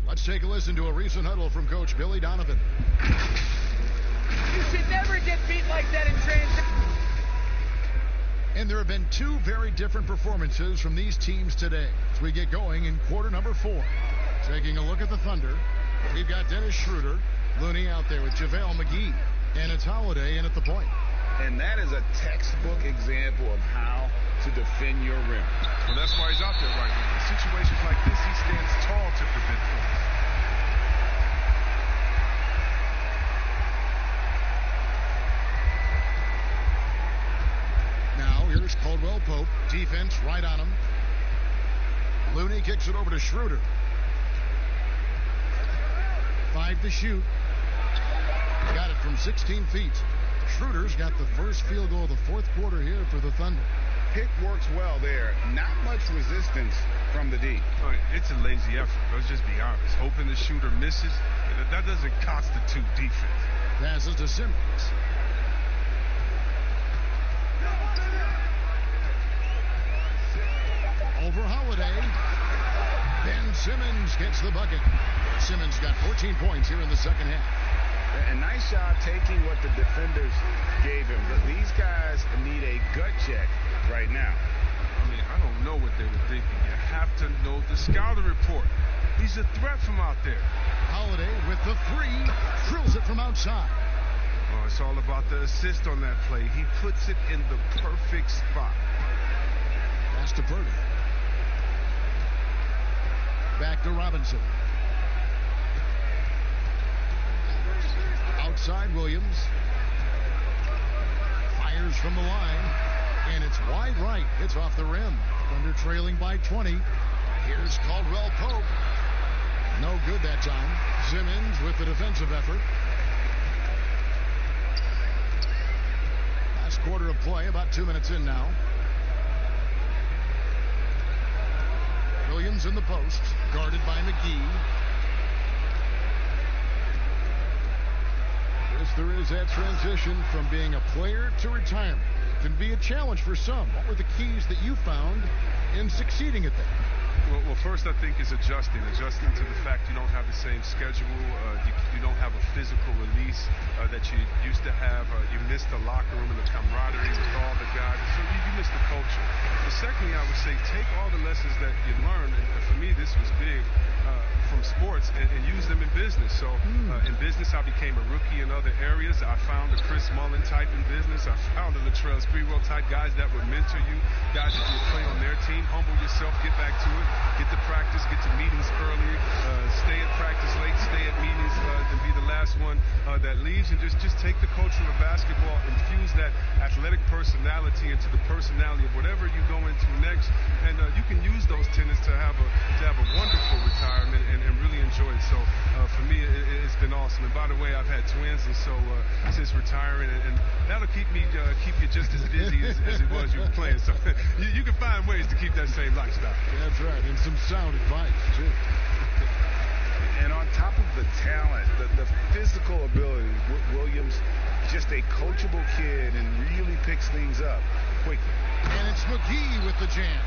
Let's take a listen to a recent huddle from Coach Billy Donovan. You should never get beat like that in transition. And there have been 2 very different performances from these teams today as we get going in quarter number 4. Taking a look at the Thunder, we've got Dennis Schroeder, Looney out there with JaVale McGee, and it's Holiday in at the point. And that is a textbook example of how to defend your rim. Well, that's why he's out there right now. In situations like this, he stands tall to prevent points. Now, here's Caldwell Pope. Defense right on him. Looney kicks it over to Schroeder. 5 to shoot. Got it from 16 feet. Schroeder's got the first field goal of the fourth quarter here for the Thunder. Pick works well there. Not much resistance from the D. It's a lazy effort. Let's just be honest. Hoping the shooter misses, that doesn't constitute defense. Passes to Simmons. Over Holiday. Ben Simmons gets the bucket. Simmons got 14 points here in the second half. A nice job taking what the defenders gave him. But these guys need a gut check right now. I mean, I don't know what they were thinking. You have to know the scouting report. He's a threat from out there. Holiday with the 3. Drills it from outside. Oh, it's all about the assist on that play. He puts it in the perfect spot. Pass to Purdy. Back to Robinson. Outside Williams. Fires from the line. And it's wide right. It's off the rim. Thunder trailing by 20. Here's Caldwell Pope. No good that time. Simmons with the defensive effort. Last quarter of play, about 2 minutes in now. Williams in the post, guarded by McGee. Yes, there is that transition from being a player to retirement. It can be a challenge for some. What were the keys that you found in succeeding at that? Well, first I think is adjusting to the fact you don't have the same schedule. You don't have a physical release that you used to have. You miss the locker room and the camaraderie with all the guys. So you miss the culture. But secondly, I would say take all the lessons that you learned, and for me this was big, from sports, and use them in business. So in business I became a rookie in other areas. I found a Chris Mullin type in business. I found a Latrell Sprewell type, guys that would mentor you, guys that would play on their team. Humble yourself, get back to it. Get to practice, get to meetings early, stay at practice late, stay at meetings, and be the last one that leaves, and just take the culture of basketball, infuse that athletic personality into the personality of whatever you go into next, and you can use those tenets to have a wonderful retirement and really enjoy it. So for me, it's been awesome. And by the way, I've had twins and so since retiring, and that'll keep you just as busy as it was you were playing. So you can find ways to keep that same lifestyle. That's right, and some sound advice, too. And on top of the talent, the physical ability, Williams, just a coachable kid and really picks things up quickly. And it's McGee with the jam.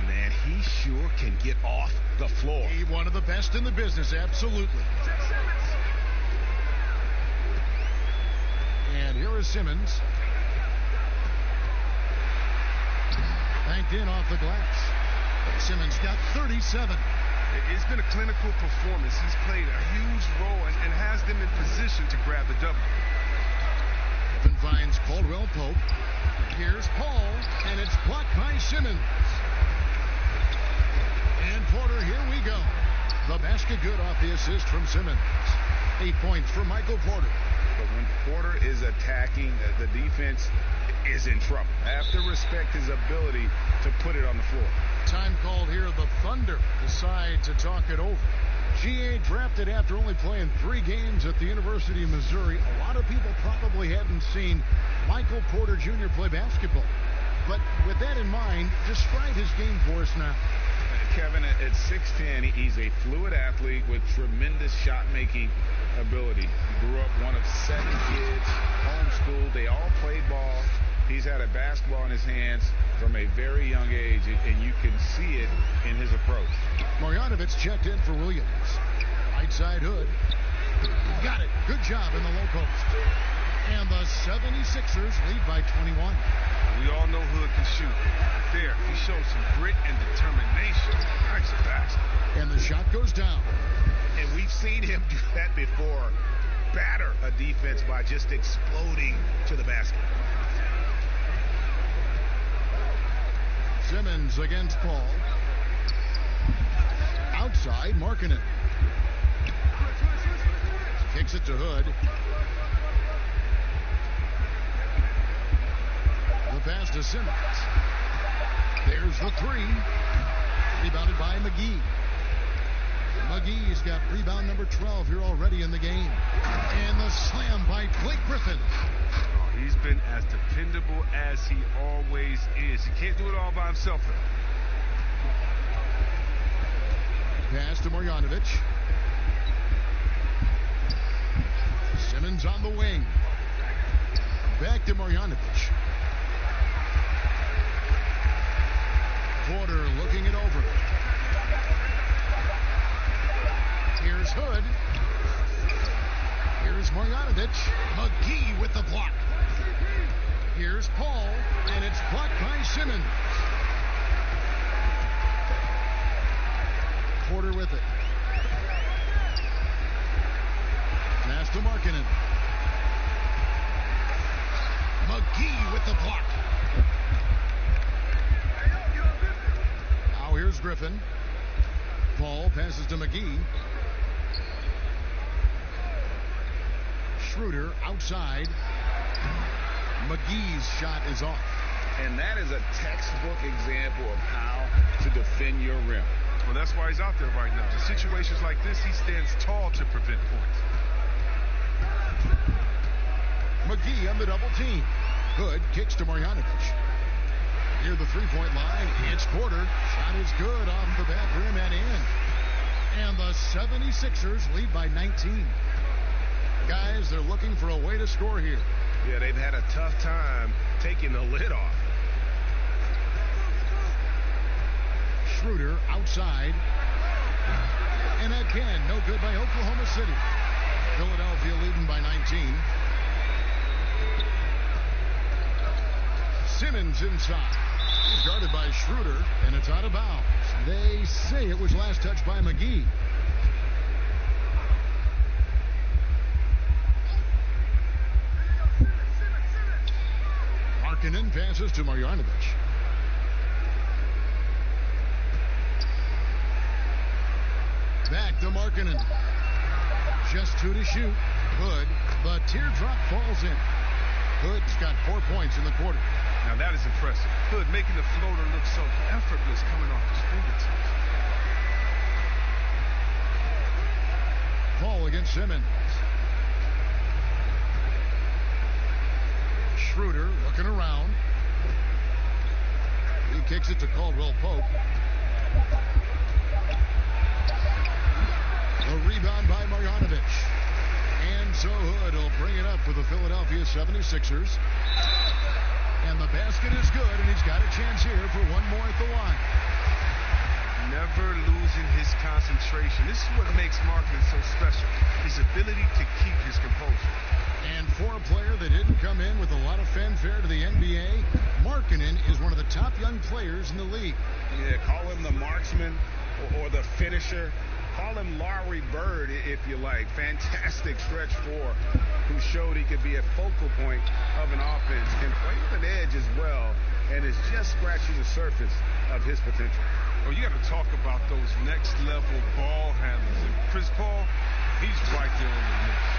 Man, he sure can get off the floor. He one of the best in the business, absolutely. And here is Simmons. Banked in off the glass. Simmons got 37. It's been a clinical performance. He's played a huge role and has them in position to grab the W. Griffin finds Caldwell Pope. Here's Paul, and it's blocked by Simmons. And Porter, here we go. The basket good off the assist from Simmons. 8 points for Michael Porter. But when Porter is attacking, the defense is in trouble. Have to respect his ability to put it on the floor. Time called here. The Thunder decide to talk it over. GA drafted after only playing 3 games at the University of Missouri. A lot of people probably hadn't seen Michael Porter Jr. play basketball. But with that in mind, describe his game for us now. Kevin, at 6'10", he's a fluid athlete with tremendous shot-making ability. He grew up one of 7 kids, homeschooled. They all played ball. He's had a basketball in his hands from a very young age, and you can see it in his approach. Marjanovic checked in for Williams. Right side Hood. Got it. Good job in the low post. And the 76ers lead by 21. We all know Hood can shoot. There, he shows some grit and determination. Nice basket. And the shot goes down. And we've seen him do that before. Batter a defense by just exploding to the basket. Simmons against Paul. Outside, Markkanen. Kicks it to Hood. The pass to Simmons. There's the 3. Rebounded by McGee. McGee's got rebound number 12 here already in the game. And the slam by Blake Griffin. He's been as dependable as he always is. He can't do it all by himself. Pass to Marjanovic. Simmons on the wing. Back to Marjanovic. Porter looking it over. Here's Hood. Here's Marjanovic. McGee with the block. Here's Paul, and it's blocked by Simmons. Porter with it. Pass to Markkanen. McGee with the block. Now here's Griffin. Paul passes to McGee. Schroeder outside. McGee's shot is off. And that is a textbook example of how to defend your rim. Well, that's why he's out there right now. In situations like this, he stands tall to prevent points. McGee on the double team. Hood kicks to Marjanovic. Near the three-point line, it's Porter. Shot is good off the back rim and in. And the 76ers lead by 19. Guys, they're looking for a way to score here. Yeah, they've had a tough time taking the lid off. Schroeder outside. And again, no good by Oklahoma City. Philadelphia leading by 19. Simmons inside. He's guarded by Schroeder, and it's out of bounds. They say it was last touched by McGee. Markkanen passes to Marjanovic. Back to Markkanen. Just 2 to shoot. Hood. The teardrop falls in. Hood's got 4 points in the quarter. Now that is impressive. Hood making the floater look so effortless coming off his fingertips. Paul against Simmons. Schroeder looking around. He kicks it to Caldwell Pope. A rebound by Marjanovic. And so Hood will bring it up for the Philadelphia 76ers. And the basket is good, and he's got a chance here for one more at the line. Never losing his concentration. This is what makes Markkanen so special. His ability to keep his composure. And for a player that didn't come in with a lot of fanfare to the NBA, Markkanen is one of the top young players in the league. Yeah, call him the marksman or the finisher. Call him Larry Bird, if you like. Fantastic stretch four, who showed he could be a focal point of an offense, can play with an edge as well, and is just scratching the surface of his potential. Oh, you got to talk about those next-level ball handlers. And Chris Paul, he's right there on the list.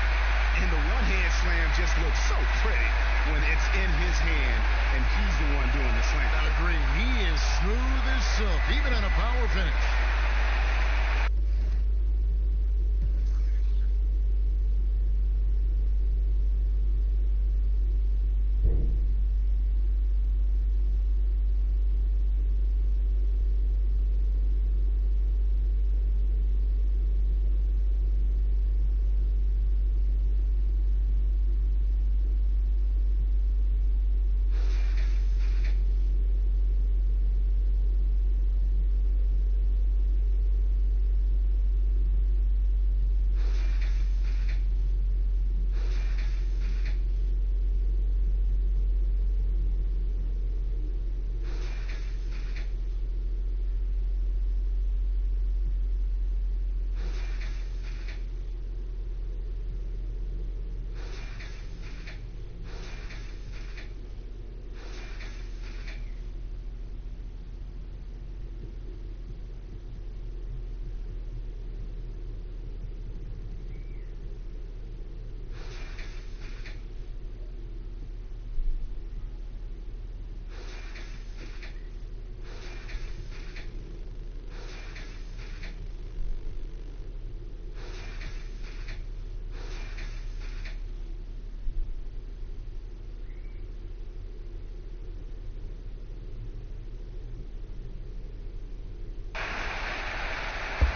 And the one-hand slam just looks so pretty when it's in his hand, and he's the one doing the slam. I agree. He is smooth as silk, even on a power finish.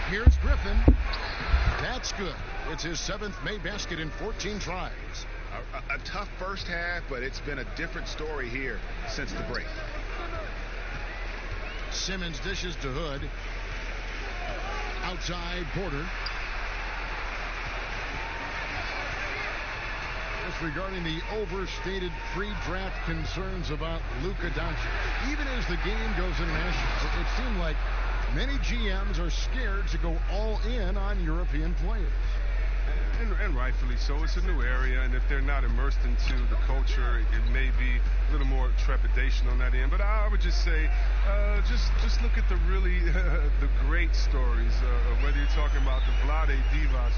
Here's Griffin. That's good. It's his 7th made basket in 14 tries. A tough first half, but it's been a different story here since the break. Simmons dishes to Hood. Outside Porter. Just regarding the overstated pre-draft concerns about Luka Doncic. Even as the game goes international, it seemed like many GMs are scared to go all in on European players. And rightfully so. It's a new area, and if they're not immersed into the culture, it may be a little more trepidation on that end. But I would just say, just look at the really the great stories, whether you're talking about the Vlade Divas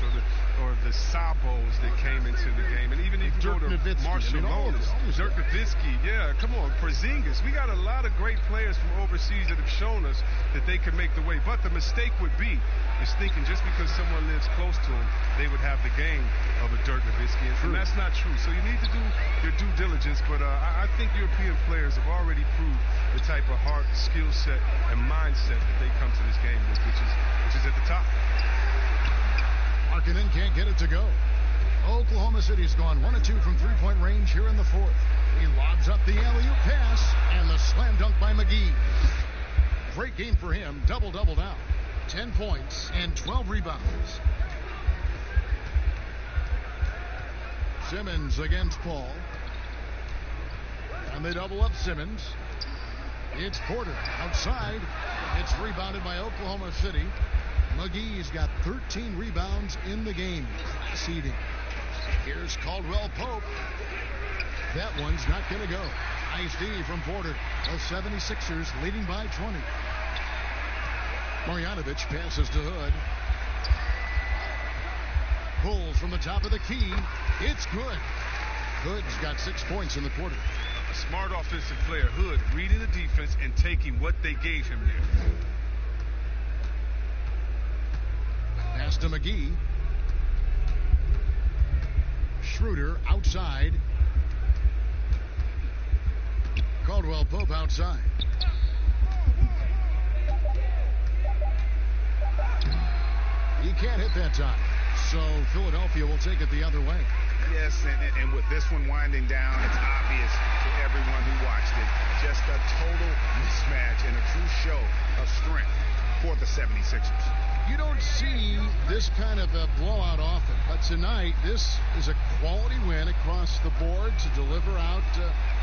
or the Sabos that came into the game, and even if you go to Marshall Lonas, Dirk Nowitzki, yeah, come on, Porzingis. We got a lot of great players from overseas that have shown us that they could make the way. But the mistake would be is thinking just because someone lives close to them, they would have the game of a Dirk Nowitzki, and that's not true. So you need to do your due diligence, but I think European players have already proved the type of heart, skill set, and mindset that they come to this game with, which is at the top. Markkanen can't get it to go. Oklahoma City's gone 1 of 2 from three-point range here in the 4th. He lobs up the alley-oop pass, and the slam dunk by McGee. Great game for him, double-double now. 10 points and 12 rebounds. Simmons against Paul. And they double up Simmons. It's Porter outside. It's rebounded by Oklahoma City. McGee's got 13 rebounds in the game. Class eating. Here's Caldwell Pope. That one's not going to go. Nice D from Porter. The 76ers leading by 20. Marjanovic passes to Hood. Pulls from the top of the key. It's good. Hood's got 6 points in the quarter. A smart offensive player, Hood, reading the defense and taking what they gave him there. Pass to McGee. Schroeder outside. Caldwell Pope outside. He can't hit that time. So Philadelphia will take it the other way. Yes, and with this one winding down, it's obvious to everyone who watched it. Just a total mismatch and a true show of strength for the 76ers. You don't see this kind of a blowout often, but tonight this is a quality win across the board to deliver out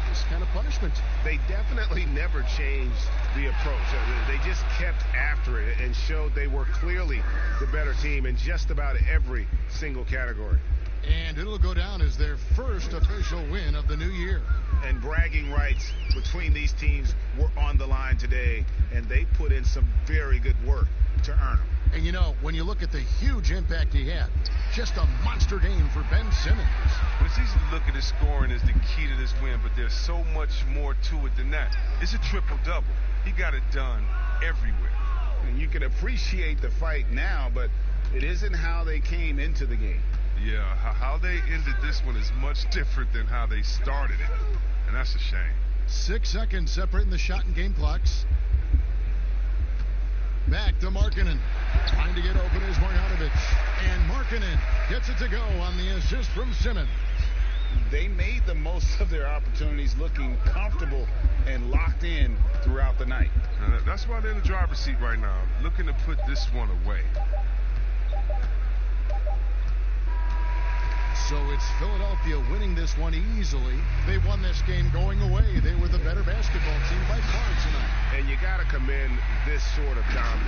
this kind of punishment. They definitely never changed the approach. They just kept after it and showed they were clearly the better team in just about every single category. And it'll go down as their first official win of the new year. And bragging rights between these teams were on the line today, and they put in some very good work to earn them. And you know, when you look at the huge impact he had, just a monster game for Ben Simmons. It's easy to look at his scoring as the key to this win, but there's so much more to it than that. It's a triple-double. He got it done everywhere. And you can appreciate the fight now, but it isn't how they came into the game. Yeah, how they ended this one is much different than how they started it, and that's a shame. 6 seconds separating the shot and game clocks. Back to Markkanen. Trying to get open is Marjanovic. And Markkanen gets it to go on the assist from Simmons. They made the most of their opportunities, looking comfortable and locked in throughout the night. That's why they're in the driver's seat right now, looking to put this one away. So it's Philadelphia winning this one easily. They won this game going away. They were the better basketball team by far tonight. And you got to commend this sort of dominance.